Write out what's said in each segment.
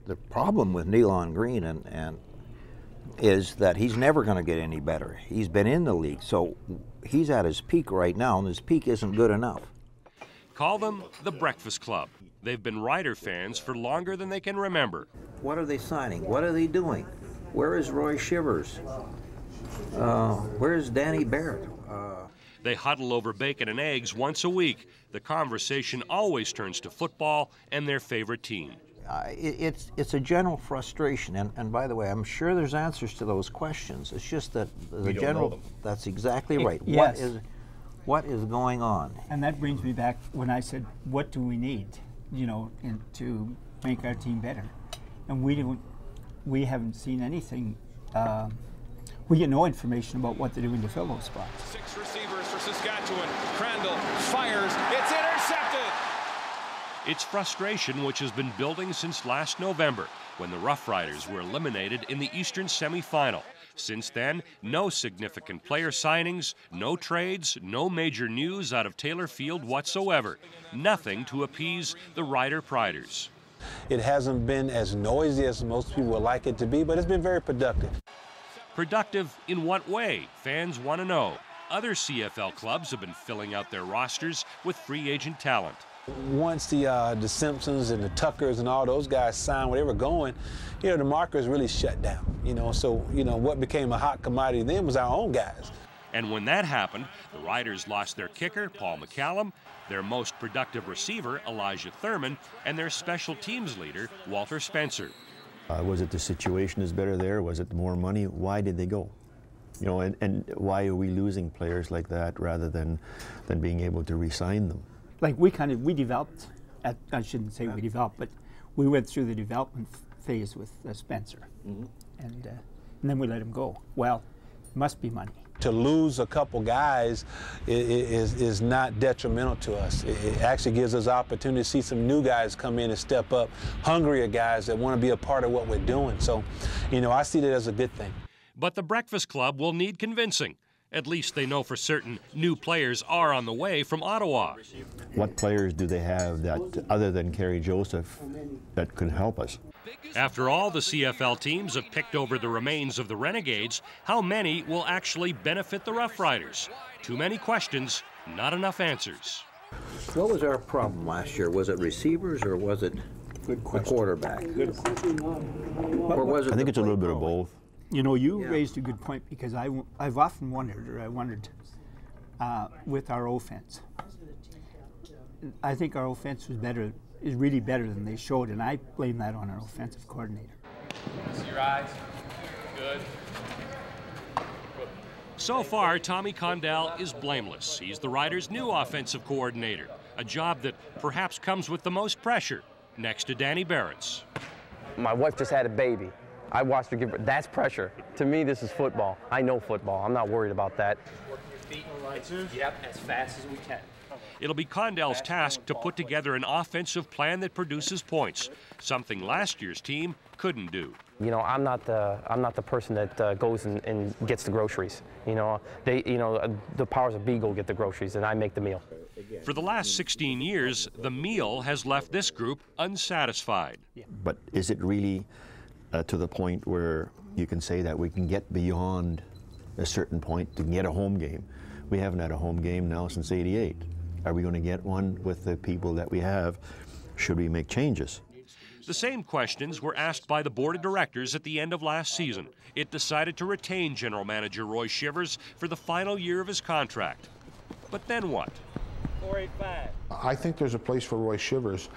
The problem with Nealon Green and is that he's never going to get any better. He's been in the league, so he's at his peak right now, and his peak isn't good enough. Call them the Breakfast Club. They've been Rider fans for longer than they can remember. What are they signing? What are they doing? Where is Roy Shivers? Where's Danny Barrett? They huddle over bacon and eggs once a week. The conversation always turns to football and their favorite team. It's a general frustration, and by the way, I'm sure there's answers to those questions. It's just that the general. That's exactly right. Yes. What is going on? And that brings me back when I said, what do we need, to make our team better? And we haven't seen anything. We get no information about what they're doing to fill those spots. 6 receivers for Saskatchewan. Crandall fires. It's intercepted. It's frustration which has been building since last November, when the Roughriders were eliminated in the Eastern semifinal. Since then, no significant player signings, no trades, no major news out of Taylor Field whatsoever. Nothing to appease the Rider Priders. It hasn't been as noisy as most people would like it to be, but it's been very productive. Productive in what way? Fans want to know. Other CFL clubs have been filling out their rosters with free agent talent. Once the Simpsons and the Tuckers and all those guys signed where they were going, the markers really shut down. So what became a hot commodity then was our own guys. And when that happened, the Riders lost their kicker, Paul McCallum, their most productive receiver, Elijah Thurman, and their special teams leader, Walter Spencer. Was it the situation is better there? Was it more money? Why did they go? And why are we losing players like that rather than being able to re-sign them? Like we developed, I shouldn't say we developed, but we went through the development phase with Spencer. And then we let him go. Well, it must be money. To lose a couple guys is not detrimental to us. It actually gives us opportunity to see some new guys come in and step up, hungrier guys that want to be a part of what we're doing. So, I see that as a good thing. But the Breakfast Club will need convincing. At least they know for certain new players are on the way from Ottawa. What players do they have that, other than Kerry Joseph, that could help us? After all the CFL teams have picked over the remains of the Renegades, how many will actually benefit the Roughriders? Too many questions, not enough answers. What was our problem last year? Was it receivers or was it the quarterback? Good question. Or was it I think it's a little bit of both. You raised a good point, because I've often wondered with our offense. I think our offense is really better than they showed, and I blame that on our offensive coordinator. See your eyes. Good. So far, Tommy Condell is blameless. He's the Riders' new offensive coordinator, a job that perhaps comes with the most pressure, next to Danny Barrett's. My wife just had a baby. I watched her give birth. That's pressure. To me, this is football. I know football. I'm not worried about that. Work your feet. Get up as fast as we can. It'll be Condell's task to put together an offensive plan that produces points, something last year's team couldn't do. I'm not the person that goes and gets the groceries. The powers that be go get the groceries, and I make the meal. For the last 16 years, the meal has left this group unsatisfied. But is it really to the point where you can say that we can get beyond a certain point to get a home game? We haven't had a home game now since '88. Are we going to get one with the people that we have? Should we make changes? The same questions were asked by the board of directors at the end of last season. It decided to retain general manager Roy Shivers for the final year of his contract. But then what? 485. I think there's a place for Roy Shivers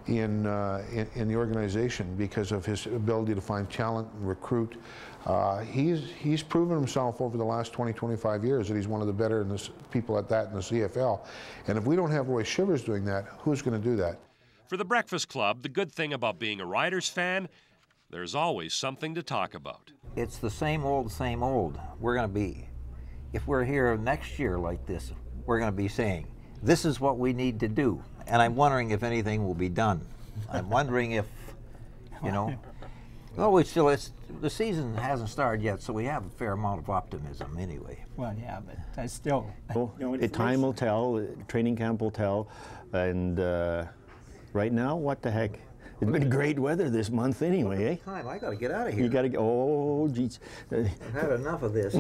in the organization because of his ability to find talent and recruit. He's proven himself over the last 20-25 years that he's one of the better people at that in the CFL. And if we don't have Roy Shivers doing that, who's going to do that? For the Breakfast Club, the good thing about being a Riders fan, there's always something to talk about. It's the same old, same old. We're going to be, if we're here next year like this, we're going to be saying, this is what we need to do. And I'm wondering if anything will be done. I'm wondering if, the season hasn't started yet, so we have a fair amount of optimism anyway. Well, yeah, but I still... Time will tell, training camp will tell, and right now, what the heck? It's been great weather this month anyway, eh? Time, I got to get out of here. You got to go. Oh, geez. I've had enough of this.